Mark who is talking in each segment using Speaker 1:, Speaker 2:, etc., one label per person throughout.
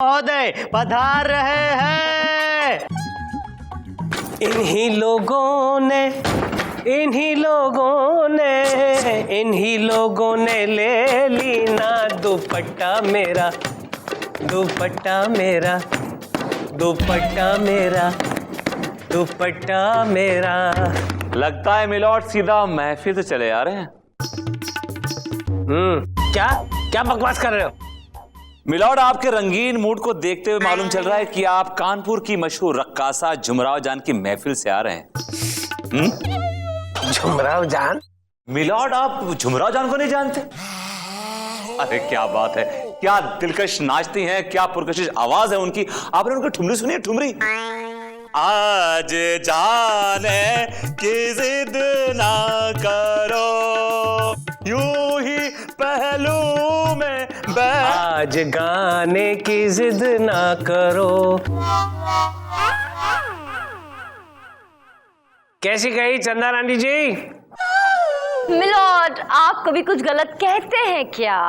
Speaker 1: महोदय पधार रहे हैं।
Speaker 2: इन्हीं लोगों ने ले ली ना दुपट्टा मेरा, दुपट्टा मेरा, दुपट्टा मेरा, दुपट्टा मेरा।
Speaker 3: लगता है मिलॉर्ड सीधा महफिल से चले आ रहे हैं।
Speaker 2: क्या क्या बकवास कर रहे हो?
Speaker 3: मिलॉर्ड, आपके रंगीन मूड को देखते हुए मालूम चल रहा है कि आप कानपुर की मशहूर रक्कासा झुमराव जान की महफिल से आ रहे हैं।
Speaker 2: झुमराव जान?
Speaker 3: मिलॉर्ड, आप झुमराव जान को नहीं जानते? अरे क्या बात है, क्या दिलकश नाचती हैं, क्या पुरकशिश आवाज है उनकी। आपने उनकी ठुमरी सुनी है? ठुमरी आज जाने की जिद ना करो, यूं ही पहलू में
Speaker 2: आज गाने की जिद ना करो। कैसी कही चंदा रानी जी?
Speaker 4: मिलॉर्ड, आप कभी कुछ गलत कहते हैं क्या?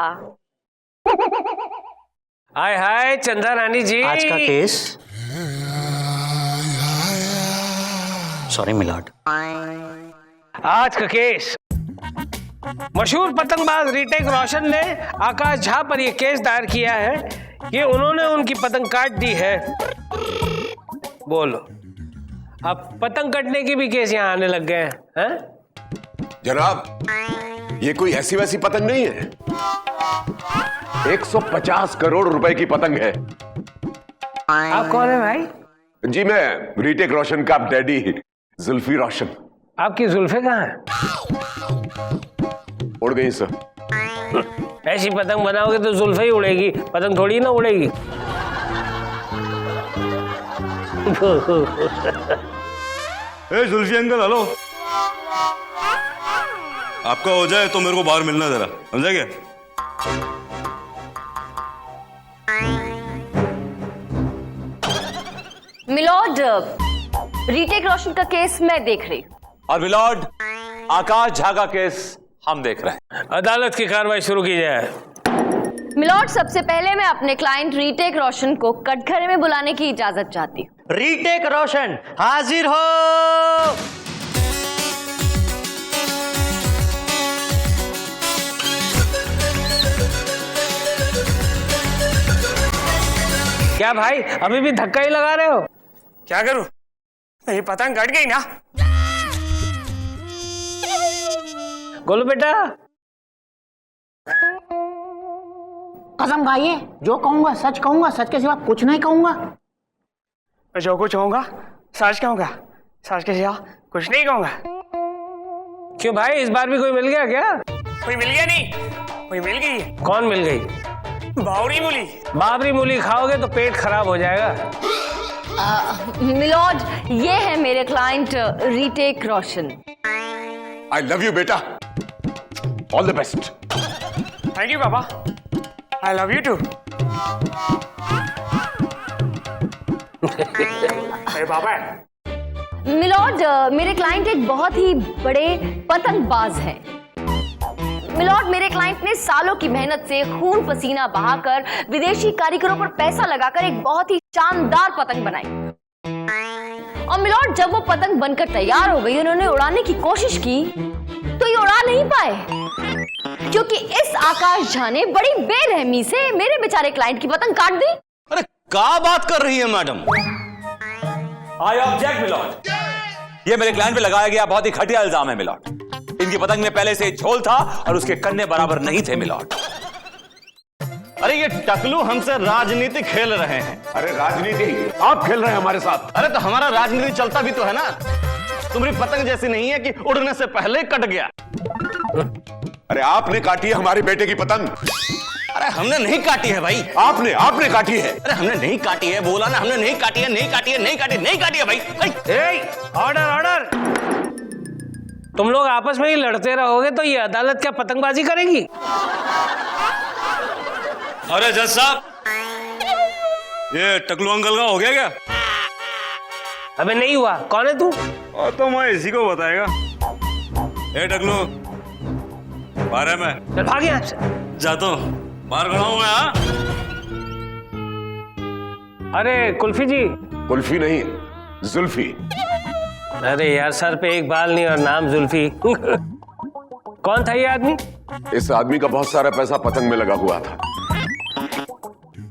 Speaker 2: हाय हाय चंदा रानी जी।
Speaker 1: आज का केस, सॉरी मिलॉर्ड,
Speaker 2: आज का केस मशहूर पतंगबाज रीटेक रोशन ने आकाश झा पर यह केस दायर किया है कि उन्होंने उनकी पतंग काट दी है। बोलो, अब पतंग कटने की भी केस यहाँ आने लग गए हैं?
Speaker 5: जनाब, ये कोई ऐसी वैसी पतंग नहीं है। 150 करोड़ रुपए की पतंग है।
Speaker 2: आप कौन है भाई?
Speaker 5: जी, मैं रीटेक रोशन का डैडी जुल्फी रोशन।
Speaker 2: आपकी जुल्फे कहाँ हैं?
Speaker 5: उड़ गई सर।
Speaker 2: ऐसी पतंग बनाओगे तो जुल्फे ही उड़ेगी, पतंग थोड़ी ना उड़ेगी।
Speaker 6: Zulfi uncle, hello. आपका हो जाए तो मेरे को बाहर मिलना जरा, समझा क्या?
Speaker 4: मिलॉर्ड, रीटेक रोशन का केस मैं देख रही हूँ।
Speaker 3: और मिलॉर्ड, आकाश झा का केस हम देख रहे हैं।
Speaker 2: अदालत की कार्रवाई शुरू की जाए।
Speaker 4: मिलॉर्ड, सबसे पहले मैं अपने क्लाइंट रीटेक रोशन को कटघरे में बुलाने की इजाजत चाहती हूँ।
Speaker 1: रीटेक रोशन हाजिर हो।
Speaker 2: क्या भाई, अभी भी धक्का ही लगा रहे हो?
Speaker 7: क्या करूं? मेरी पतंग कट गई ना।
Speaker 2: गोलू बेटा,
Speaker 8: कसम खाइए, जो कहूंगा सच कहूंगा, सच के सिवा कुछ नहीं कहूंगा।
Speaker 7: मैं जो कुछ कहूंगा सच कहूंगा, सच के सिवा कुछ नहीं कहूंगा।
Speaker 2: क्यों भाई, इस बार भी कोई मिल गया क्या?
Speaker 7: कोई मिल गया नहीं, कोई मिल गई है।
Speaker 2: कौन मिल गई?
Speaker 7: बावरी मूली।
Speaker 2: बाबरी मूली खाओगे तो पेट खराब हो जाएगा।
Speaker 4: मिलॉर्ड, ये है मेरे client Hrithik Roshan.
Speaker 5: I love you बेटा, all the best.
Speaker 7: Thank you पापा, आई लव यू टू। अरे पापा।
Speaker 4: मिलॉर्ड, मेरे क्लाइंट एक बहुत ही बड़े पतंगबाज हैं। मिलॉर्ड, मेरे क्लाइंट ने सालों की मेहनत से खून पसीना बहाकर विदेशी कारीगरों पर पैसा लगाकर एक बहुत ही शानदार पतंग बनाई। और मिलॉर्ड, जब वो पतंग बनकर तैयार हो गई, उन्होंने उड़ाने की कोशिश की तो ये उड़ा नहीं पाए, क्योंकि इस आकाश झा ने बड़ी बेरहमी से मेरे बेचारे क्लाइंट की पतंग काट दी।
Speaker 1: अरे क्या बात कर रही है मैडम?
Speaker 3: आई ऑब्जेक्ट मिलॉर्ड, ये मेरे क्लाइंट पे लगाया गया बहुत ही घटिया इल्जाम है मिलॉर्ड। इनकी पतंग में पहले से झोल था और उसके कन्ने बराबर नहीं थे मिलॉर्ड।
Speaker 1: अरे ये टकलू हमसे राजनीति खेल रहे हैं।
Speaker 5: अरे राजनीति आप खेल रहे हैं हमारे साथ।
Speaker 1: अरे तो हमारा राजनीति चलता भी तो है ना। तुम्हारी पतंग जैसी नहीं है कि उड़ने से पहले कट गया।
Speaker 5: अरे आपने काटी है हमारे बेटे की पतंग।
Speaker 1: अरे हमने नहीं काटी है भाई।
Speaker 5: आपने काटी है।
Speaker 1: अरे हमने नहीं काटी है, बोला ना हमने नहीं काटी है, नहीं काटी है, नहीं काटी, नहीं काटी है भाई।
Speaker 2: Order order. तुम लोग आपस में ही लड़ते रहोगे तो ये अदालत क्या पतंगबाजी करेगी?
Speaker 6: अरे जज साहब, ये टकलू अंकल का हो गया क्या?
Speaker 2: अबे नहीं हुआ। कौन है तू?
Speaker 6: और तो मैं इसी को बताएगा। ए टकलू, बारे में
Speaker 2: चल भाग यहाँ से।
Speaker 6: जाता हूँ, बाहर खड़ा हूँ मैं। हाँ,
Speaker 2: अरे कुल्फी जी।
Speaker 5: कुल्फी नहीं, जुल्फी।
Speaker 2: अरे यार, सर पे एक बाल नहीं और नाम जुल्फी। कौन था ये आदमी?
Speaker 5: इस आदमी का बहुत सारा पैसा पतंग में लगा हुआ था।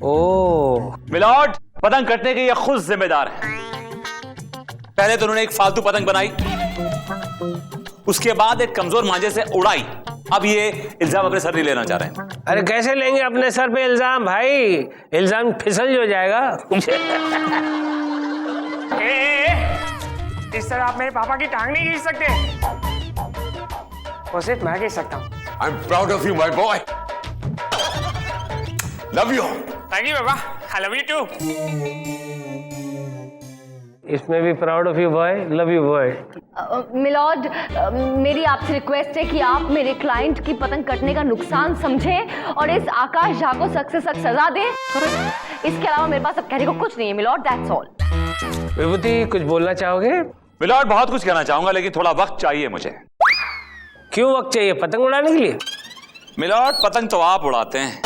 Speaker 2: ओह,
Speaker 3: मिलॉर्ड, पतंग कटने के ये खुद जिम्मेदार है। पहले तो उन्होंने एक फालतू पतंग बनाई, उसके बाद एक कमजोर मांझे से उड़ाई। अब ये इल्जाम अपने सर नहीं लेना चाह रहे हैं।
Speaker 2: अरे कैसे लेंगे अपने सर पे इल्जाम भाई? इल्जाम फिसल जो जाएगा।
Speaker 7: इस तरह आप मेरे पापा की टांग नहीं खींच सकते। वो सिर्फ मैं खींच सकता हूँ।
Speaker 5: I am proud of you my boy. Love you.
Speaker 7: Thank you पापा, आई लव यू टू।
Speaker 2: इसमें भी proud of you boy, love you boy.
Speaker 4: My lord, मेरी आपसे रिक्वेस्ट है कि आप मेरे क्लाइंट की पतंग कटने का नुकसान समझें और इस आकाश झा को सख्त से सख्त सजा दें। इसके अलावा मेरे पास अब कहने को कुछ नहीं है मिलॉर्ड, दैट्स ऑल।
Speaker 2: विभूति, कुछ बोलना चाहोगे?
Speaker 3: मिलॉर्ड, बहुत कुछ कहना चाहूंगा लेकिन थोड़ा वक्त चाहिए मुझे।
Speaker 2: क्यों वक्त चाहिए? पतंग उड़ाने के लिए?
Speaker 3: मिलॉर्ड, पतंग तो आप उड़ाते हैं,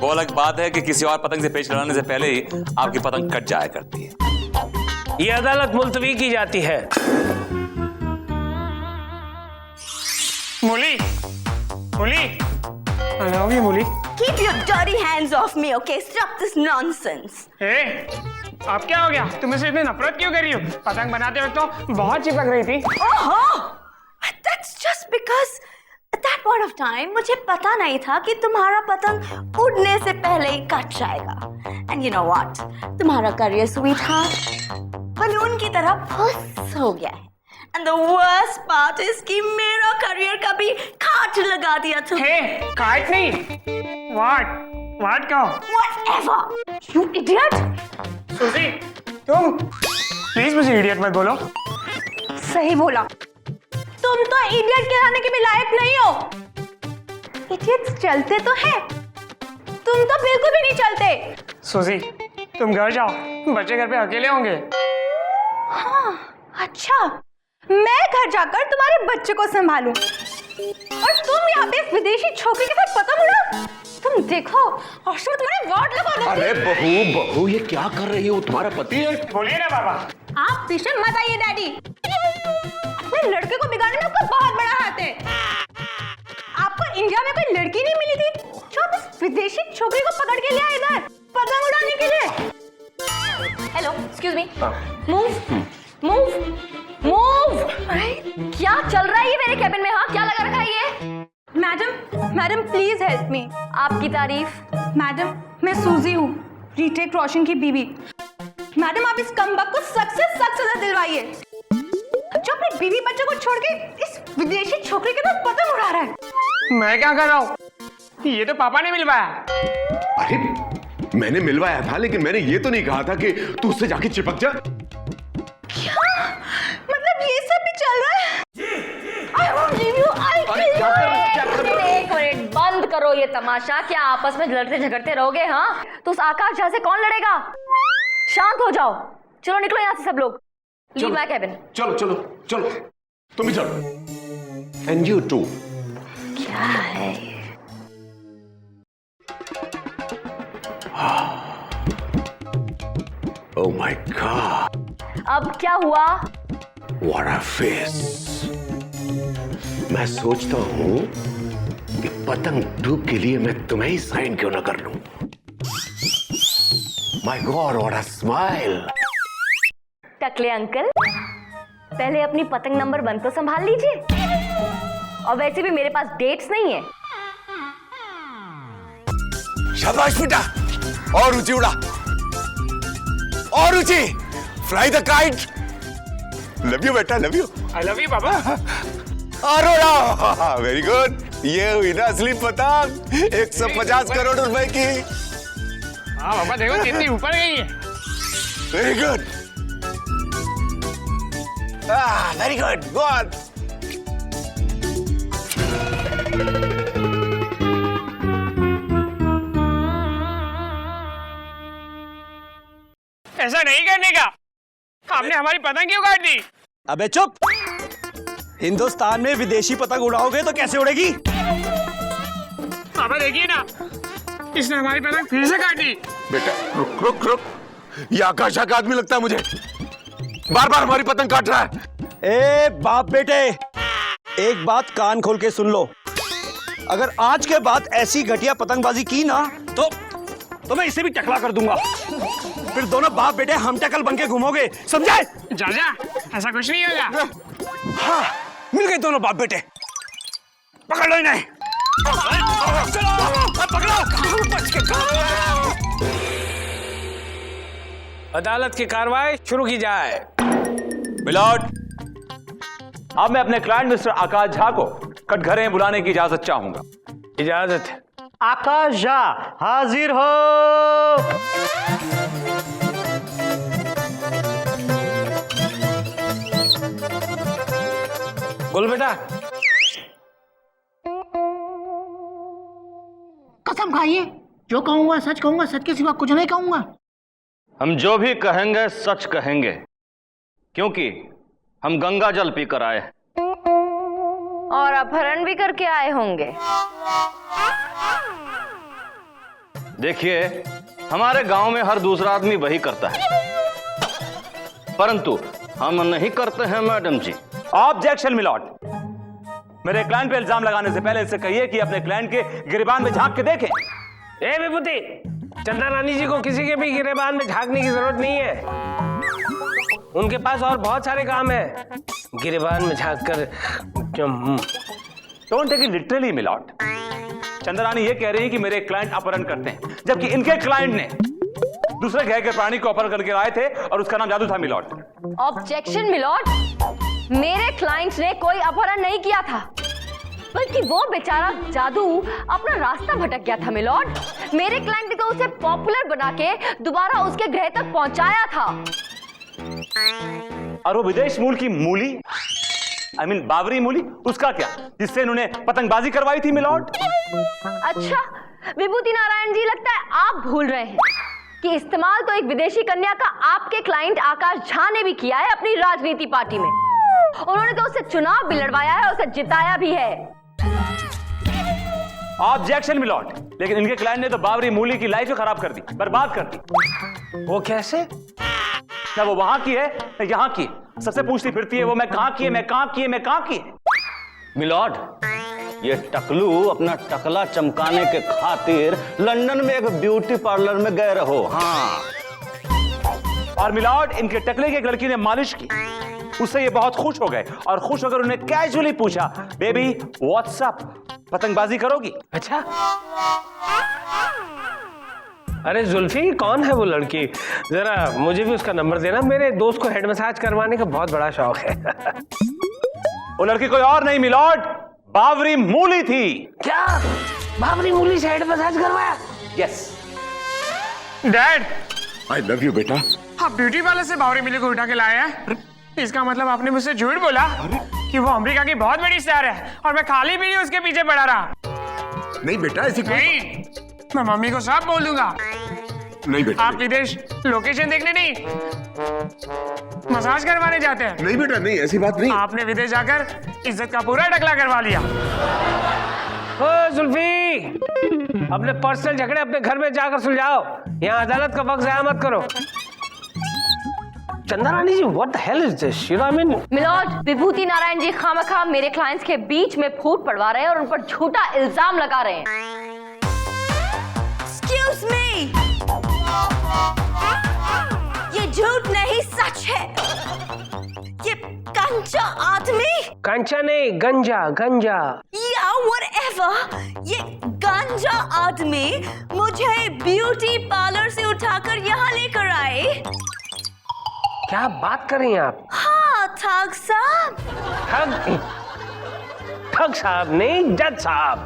Speaker 3: वो अलग बात है कि किसी और पतंग से पेश लगाने से पहले ही आपकी पतंग कट जाया करती है।
Speaker 2: ये अदालत मुलतवी की जाती है।
Speaker 7: मूली, मूली, I love you, मूली।
Speaker 9: Keep your dirty hands off me, okay? Stop this nonsense.
Speaker 7: ए, अब क्या हो गया? तुम मुझसे इतनी नफरत क्यों कर रही हो? पतंग बनाते वक्त तो बहुत चिपक रही थी।
Speaker 9: Oh, that's just because at that point of time मुझे पता नहीं था कि तुम्हारा पतंग उड़ने से पहले ही कट जाएगा। And you know what? तुम्हारा करियर स्वीटहार्ट बलून की तरह फुस हो गया है। And the worst part is कि मेरा करियर का भी काट लगा दिया तुमने।
Speaker 7: हे, काट नहीं, वाट कहो।
Speaker 9: Whatever, you idiot!
Speaker 7: सुजी, तुम प्लीज मुझे इडियट मत बोलो।
Speaker 9: सही बोला, तुम तो इडियट कहलाने के भी लायक नहीं हो। इडियट्स चलते तो हैं, तुम तो बिल्कुल भी नहीं चलते।
Speaker 7: सुजी, तुम घर जाओ, बच्चे घर पे अकेले होंगे।
Speaker 9: हाँ, अच्छा, मैं घर जाकर तुम्हारे बच्चे को संभालूं और तुम यहाँ पे इस विदेशी छोकरी के साथ पतंग उड़ाओ। तुम देखो, और मैं तुम्हारे वार्ड लगा दूंगी।
Speaker 5: अरे बहू, ये क्या कर रही हो? तुम्हारा पति है।
Speaker 7: बोलिए ना बाबा।
Speaker 9: आप पीछे मत आइए डैडी, अपने लड़के को बिगाड़ने में आपका बहुत बड़ा हाथ है। आपको इंडिया में कोई लड़की नहीं मिली थी जो आप इस विदेशी छोकरी को पकड़ के ले आए इधर पतंग उड़ाने के लिए? Hello, excuse me, move.
Speaker 4: क्या चल रहा है ये मेरे कैबिन में? हाँ, क्या लगा रखा है ये?
Speaker 9: Madam please help me.
Speaker 4: आपकी तारीफ?
Speaker 9: मैडम, मैं सूजी हूँ, रीटेक रोशन की बीवी। मैडम, आप इस कमबख्त को सख्त से सख्त सजा दिलवाइए जो अपने बीवी बच्चों को छोड़ के इस विदेशी छोकरी के साथ पतंग उड़ा रहा है।
Speaker 7: मैं क्या कर रहा हूँ? ये तो पापा ने मिलवाया।
Speaker 5: अरे मैंने मिलवाया था, लेकिन मैंने ये तो नहीं कहा था कि तू उससे जाके चिपक जा।
Speaker 9: क्या? मतलब ये सब भी चल रहा है? I won't leave you, I'll kill you.
Speaker 4: एक मिनट, बंद करो ये तमाशा। क्या आपस में लड़ते झगड़ते रहोगे? हाँ, तो उस आकाश झा से कौन लड़ेगा? शांत हो जाओ, चलो निकलो यहाँ से सब लोग। Leave my cabin.
Speaker 5: चलो, तुम भी चलो। And you too.
Speaker 4: क्या है?
Speaker 5: ओह माय गॉड,
Speaker 4: अब क्या हुआ?
Speaker 5: What a face. मैं सोचता हूं कि पतंग धूप के लिए मैं तुम्हें ही साइन क्यों ना कर लूं। My God, what a smile.
Speaker 4: Takle uncle, पहले अपनी पतंग नंबर 1 तो संभाल लीजिए। और वैसे भी मेरे पास डेट्स नहीं है।
Speaker 5: शाबाश बेटा, और ऊंची उड़ा, और ऊंची। Fly the kite. Love you बेटा, love you.
Speaker 7: I love you बाबा।
Speaker 5: और उड़ा। Very good. ये हुई ना असली पतंग, 150 करोड़ रुपए की।
Speaker 7: हाँ बाबा, देखो कितनी ऊपर गई है।
Speaker 5: Very good, very good, go on.
Speaker 7: ऐसा नहीं करने का। आपने हमारी पतंग क्यों काट दी?
Speaker 1: अबे चुप। हिंदुस्तान में विदेशी पतंग उड़ाओगे तो कैसे उड़ेगी?
Speaker 7: पापा देखिए ना, इसने हमारी पतंग फिर से काट दी।
Speaker 5: बेटा रुक रुक रुक, ये आकाश का आदमी लगता है मुझे, बार बार हमारी पतंग काट रहा है।
Speaker 10: ए बाप बेटे, एक बात कान खोल के सुन लो। अगर आज के बाद ऐसी घटिया पतंगबाजी की ना तो मैं इसे भी टकला कर दूंगा। फिर दोनों बाप बेटे हम टकल बन के घूमोगे, समझे?
Speaker 7: जा ऐसा कुछ नहीं होगा।
Speaker 10: हाँ, मिल गए दोनों बाप बेटे। पकड़ लो इन्हें। पकड़ो।
Speaker 2: अदालत की कार्रवाई शुरू की जाए।
Speaker 3: मिलॉर्ड, अब मैं अपने क्लाइंट मिस्टर आकाश झा को कटघरे बुलाने की इजाजत चाहूंगा।
Speaker 2: इजाजत है।
Speaker 1: आकाश झा हाजिर हो।
Speaker 2: बोल बेटा।
Speaker 8: कसम खाइए, जो कहूंगा सच के सिवा कुछ नहीं कहूंगा।
Speaker 1: हम जो भी कहेंगे सच कहेंगे, क्योंकि हम गंगा जल पीकर आए हैं।
Speaker 4: और अपहरण भी करके आए होंगे।
Speaker 1: देखिए, हमारे गांव में हर दूसरा आदमी वही करता है, परंतु हम नहीं करते हैं मैडम जी।
Speaker 3: ऑब्जेक्शन मिलॉर्ड, मेरे क्लाइंट पे इल्जाम लगाने से पहले इससे कहिए कि अपने क्लाइंट के गिरेबान में झांक के देखें।
Speaker 2: ए विभूति, चंदा रानी जी को किसी के भी गिरेबान में झांकने की जरूरत नहीं है। उनके पास और बहुत सारे काम है। गिरेबान में झांक कर
Speaker 3: don't take it literally my lord. Chandrani ये कह रही है कि मेरे क्लाइंट अपहरण करते हैं, जबकि इनके क्लाइंट ने दूसरे ग्रह के प्राणी को अपहरण करके लाए थे और उसका नाम जादू था मिलॉर्ड।
Speaker 4: ऑब्जेक्शन मिलॉर्ड, मेरे क्लाइंट ने कोई अपहरण नहीं किया था, बल्कि वो बेचारा जादू अपना रास्ता भटक गया था मिलॉर्ड। मेरे क्लाइंट ने तो उसे पॉपुलर बना के दोबारा उसके ग्रह तक पहुंचाया था।
Speaker 3: और वो विदेश मूल की मूली, I mean, बाबरी मूली, उसका क्या, जिससे इन्होंने पतंगबाजी करवाई थी मिलॉर्ड?
Speaker 4: अच्छा विभूति नारायण जी, लगता है आप भूल रहे हैं कि इस्तेमाल तो एक विदेशी कन्या का आपके क्लाइंट आकाश झा ने भी किया है अपनी राजनीति पार्टी में। उन्होंने तो उससे चुनाव भी लड़वाया है, उसे जिताया भी है।
Speaker 3: ऑब्जेक्शन मिलॉर्ड, लेकिन इनके क्लाइंट ने तो बाबरी मूली की लाइफ खराब कर दी, बर्बाद कर दी।
Speaker 2: वो कैसे?
Speaker 3: ना वो वहां की है ना यहां की, सबसे पूछती फिरती है वो मैं कहां की है, मैं कहां की है, मैं कहां की है।
Speaker 1: मिलॉर्ड, ये टकलू अपना टकला चमकाने के खातिर लंदन में एक ब्यूटी पार्लर में गए रहो। हाँ,
Speaker 3: और मिलॉर्ड, इनके टकले की एक लड़की ने मालिश की, उससे ये बहुत खुश हो गए और खुश होकर उन्हें कैजुअली पूछा, बेबी व्हाट्सअप, पतंगबाजी करोगी?
Speaker 2: अच्छा, अरे जुल्फी, कौन है वो लड़की? जरा मुझे भी उसका नंबर देना, मेरे दोस्त को हेड मसाज करवाने का बहुत बड़ा शौक है।
Speaker 3: वो लड़की कोई और नहीं मिलॉर्ड, बाबरी मूली थी।
Speaker 2: क्या बाबरी मूली से हेड मसाज करवाया?
Speaker 3: Yes
Speaker 7: dad,
Speaker 5: I love you बेटा।
Speaker 7: आप ब्यूटी पार्लर से बावरी मिली को उठा के लाए हैं? इसका मतलब आपने मुझसे झूठ बोला कि वो अमेरिका की बहुत बड़ी स्टार है और मैं खाली पीली उसके पीछे पड़ा रहा?
Speaker 5: नहीं बेटा, ऐसी
Speaker 7: नहीं, मैं मम्मी को सब बोल दूंगा।
Speaker 5: नहीं बेटा,
Speaker 7: आप विदेश लोकेशन देखने नहीं, मसाज करवाने जाते हैं।
Speaker 5: नहीं बेटा, नहीं, ऐसी बात नहीं।
Speaker 7: आपने विदेश जाकर इज्जत का पूरा टकला करवा लिया।
Speaker 2: ओ जुल्फी, अपने पर्सनल झगड़े अपने घर में जाकर सुलझाओ, यहाँ अदालत का वक्त ज़ाया मत करो। Chanda Rani ji, what the hell is this? You know, I mean...
Speaker 4: milord, Vibhuti Narayan ji खामखा मेरे क्लाइंट्स के बीच में फूट पड़वा रहे हैं और उन पर झूठा इल्जाम लगा रहे हैं।
Speaker 9: Excuse me! ये झूठ नहीं, सच है। ये कंचा आदमी,
Speaker 2: कंचा नहीं, गंजा गंजा।
Speaker 9: या whatever, ये गंजा आदमी मुझे ब्यूटी पार्लर से उठाकर यहाँ लेकर आए।
Speaker 2: क्या बात कर रही हैं आप?
Speaker 9: हाँ ठग साहब।
Speaker 2: ठग साहब नहीं, जज साहब।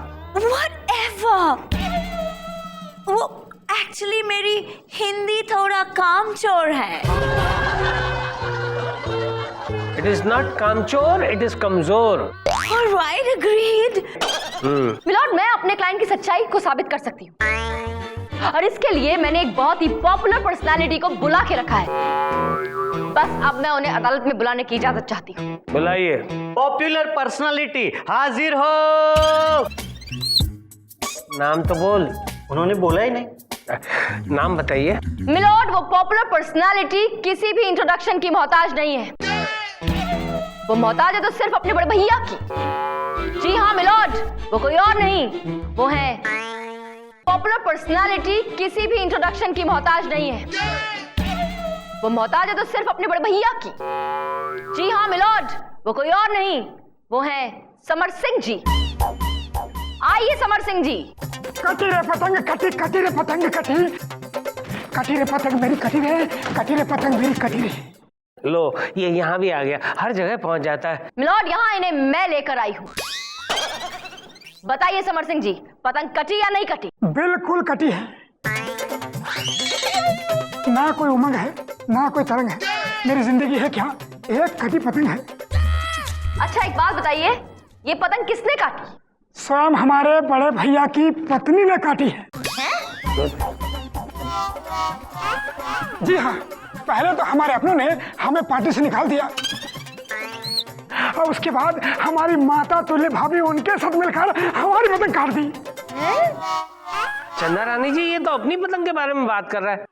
Speaker 9: Whatever. वो एक्चुअली मेरी हिंदी थोड़ा कामचोर है।
Speaker 2: It is not कामचोर, it is कमजोर।
Speaker 9: Alright, agreed.
Speaker 4: मिलॉर्ड, मैं अपने क्लाइंट की सच्चाई को साबित कर सकती हूँ और इसके लिए मैंने एक बहुत ही पॉपुलर पर्सनालिटी को बुला के रखा है। बस अब मैं उन्हें अदालत में बुलाने की इजाजत चाहती हूँ।
Speaker 2: बुलाइए।
Speaker 1: पॉपुलर पर्सनालिटी हाजिर हो।
Speaker 2: नाम तो बोल।
Speaker 1: उन्होंने बोला ही नहीं।
Speaker 2: नाम बताइए।
Speaker 4: मिलॉर्ड, वो पॉपुलर पर्सनालिटी किसी भी इंट्रोडक्शन की मोहताज नहीं है। वो मोहताज है तो सिर्फ अपने बड़े भैया की। जी हाँ मिलॉर्ड, वो कोई और नहीं, वो है पॉपुलर पर्सनालिटी किसी भी इंट्रोडक्शन की मोहताज नहीं है। वो मोहताज है तो सिर्फ अपने बड़े भैया की। जी हाँ मिलॉर्ड, वो कोई और नहीं, वो है समर सिंह जी। आइए समर सिंह जी।
Speaker 8: कटी रे पतंग कटी, कटी रे पतंग कटी, कटी रे पतंग मेरी कटी रे, कटी रे पतंग मेरी कटी रे।
Speaker 2: लो ये यहाँ भी आ गया, हर जगह पहुंच जाता है।
Speaker 4: मिलॉर्ड, यहाँ इन्हें मैं लेकर आई हूँ। बताइए समर सिंह जी, पतंग कटी या नहीं कटी?
Speaker 8: बिल्कुल कटी है। ना कोई उमंग है, ना कोई तरंग है। मेरी जिंदगी है क्या, एक कटी पतंग है।
Speaker 4: अच्छा एक बात बताइए, ये पतंग किसने काटी?
Speaker 8: स्वयं हमारे बड़े भैया की पत्नी ने काटी है। जी हाँ, पहले तो हमारे अपनों ने हमें पार्टी से निकाल दिया और उसके बाद हमारी माता तुल्य भाभी उनके साथ मिलकर हमारी पतंग काट दी।
Speaker 2: चंदा रानी जी, ये तो अपनी पतंग के बारे में बात कर रहा है।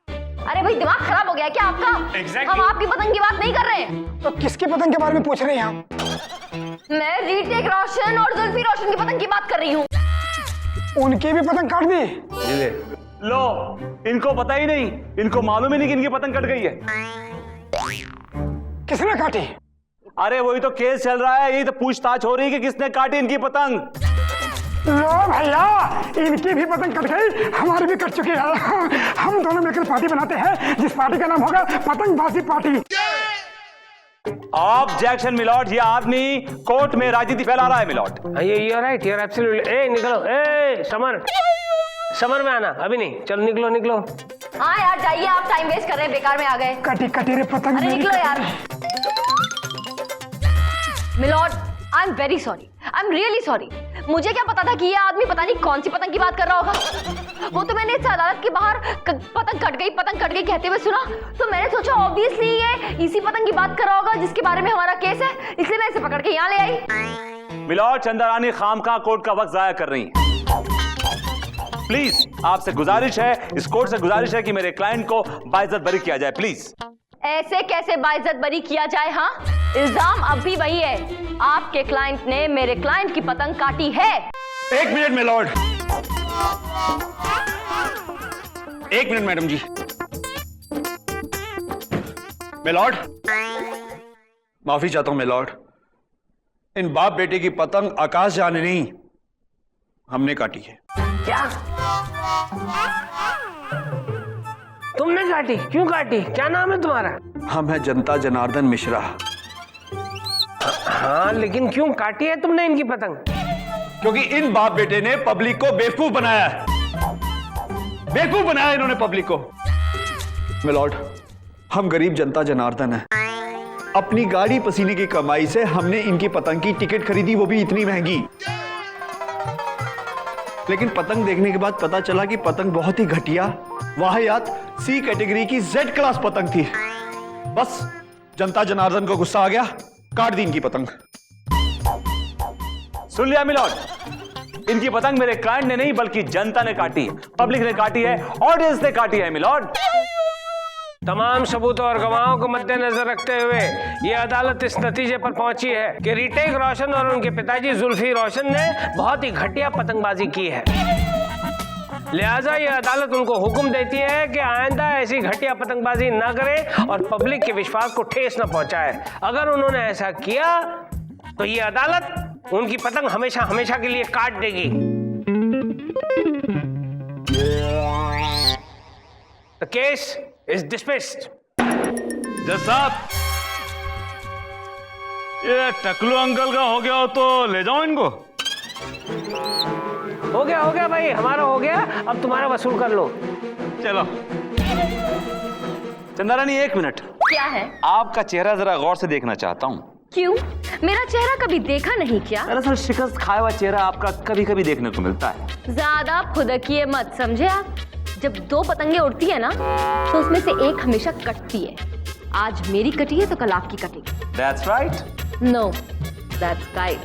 Speaker 4: अरे भाई दिमाग खराब हो गया क्या आपका? हम आपकी पतंग की बात नहीं कर रहे हैं।
Speaker 8: तो किसकी पतंग के बारे में पूछ रहे हैं आप?
Speaker 4: मैं रीटेक रोशन और जुल्फी रोशन की पतंग की बात कर रही हूँ।
Speaker 8: उनकी भी पतंग काट दी?
Speaker 3: लो, इनको पता ही नहीं, इनको मालूम ही नहीं कि इनकी पतंग कट गई है।
Speaker 8: किसने काटी?
Speaker 3: अरे वही तो केस चल रहा है, यही तो पूछताछ हो रही है कि किसने काटी इनकी पतंग।
Speaker 8: लो भैया, इनकी भी पतंग कट गई, हमारी भी कट चुकी है। हम दोनों मिलकर पार्टी बनाते हैं, जिस पार्टी का नाम होगा पतंगबाजी पार्टी।
Speaker 3: ऑब्जेक्शन मिलॉर्ड, ये आदमी कोर्ट में राजनीति फैला रहा है milord.
Speaker 2: You are right, you are absolutely. ए निकलो, ए समर, समर में आना, अभी नहीं, चलो निकलो निकलो।
Speaker 4: हाँ यार जाइए, आप टाइम वेस्ट कर रहे हैं, बेकार में आ गए।
Speaker 8: कटी कटी रे पतंग।
Speaker 4: अरे निकलो यार। My lord, I am very sorry, I am really sorry. मुझे क्या पता था कि ये आदमी पता नहीं कौन सी पतंग की बात कर रहा होगा। वो तो मैंने इस अदालत के बाहर पतंग कट गई कहते हुए सुना, तो मैंने सोचा ऑब्वियसली ये इसी पतंग की बात कर रहा होगा जिसके बारे में हमारा केस है, इसलिए मैं इसे पकड़ के यहाँ ले आई।
Speaker 3: मिलॉर्ड, चंदा रानी खामखा कोर्ट का वक्त जाया कर रही है। प्लीज आपसे गुजारिश है, इस कोर्ट से गुजारिश है कि मेरे क्लाइंट को बाइज्जत बरी किया जाए, प्लीज।
Speaker 4: ऐसे कैसे बाइज्जत बरी किया जाए? हाँ, इल्जाम अब भी वही है, आपके क्लाइंट ने मेरे क्लाइंट की पतंग काटी है।
Speaker 10: एक मिनट मिलॉर्ड, एक मिनट मैडम जी। मिलॉर्ड, माफी चाहता हूं मिलॉर्ड, इन बाप बेटे की पतंग आकाश जाने नहीं, हमने काटी है।
Speaker 2: क्या तुमने काटी? क्यों काटी? क्या नाम है तुम्हारा?
Speaker 10: हम है जनता जनार्दन मिश्रा।
Speaker 2: हाँ, लेकिन क्यों काटी है तुमने इनकी पतंग?
Speaker 10: क्योंकि इन बाप बेटे ने पब्लिक को बेवकूफ बनाया है, बेवकूफ बनाया इन्होंने पब्लिक को। मिलॉर्ड, हम गरीब जनता जनार्दन है, अपनी गाड़ी पसीने की कमाई से हमने इनकी पतंग की टिकट खरीदी, वो भी इतनी महंगी। लेकिन पतंग देखने के बाद पता चला कि पतंग बहुत ही घटिया, वाहियात सी कैटेगरी की जेड क्लास पतंग थी। बस जनता जनार्दन को गुस्सा आ गया, काट दी इनकी पतंग।
Speaker 3: सुन लिया मिलॉर्ड, इनकी पतंग मेरे क्लाइंट ने नहीं बल्कि जनता ने काटी है, पब्लिक ने काटी है, ऑडियंस ने काटी है मिलॉर्ड।
Speaker 2: तमाम सबूतों और गवाहों को मद्देनजर रखते हुए ये अदालत इस नतीजे पर पहुंची है कि रीटेक रोशन और उनके पिताजी जुल्फी रोशन ने बहुत ही घटिया पतंगबाजी की है। लिहाजा ये अदालत उनको हुक्म देती है कि आइंदा ऐसी घटिया पतंगबाजी ना करें और पब्लिक के विश्वास को ठेस न पहुंचाए। अगर उन्होंने ऐसा किया तो ये अदालत उनकी पतंग हमेशा हमेशा के लिए काट देगी। The case is dismissed.
Speaker 6: जज साहब, ये टकलू अंकल का हो गया हो तो ले जाओ इनको।
Speaker 2: हो गया भाई, हमारा हो गया, अब तुम्हारा वसूल कर लो।
Speaker 6: चलो।
Speaker 3: चंदा रानी एक मिनट,
Speaker 4: क्या है?
Speaker 3: आपका चेहरा जरा गौर से देखना चाहता हूँ।
Speaker 4: क्यों? मेरा चेहरा कभी देखा नहीं क्या?
Speaker 3: दरअसल शिकस्त खाया हुआ चेहरा आपका कभी कभी देखने को मिलता है।
Speaker 4: ज्यादा फुदकिए मत, समझे आप? जब दो पतंगे उड़ती है ना तो उसमें से एक हमेशा कटती है। आज मेरी कटी है तो कल आपकी कटेगी।
Speaker 3: That's right.
Speaker 4: No, that's right.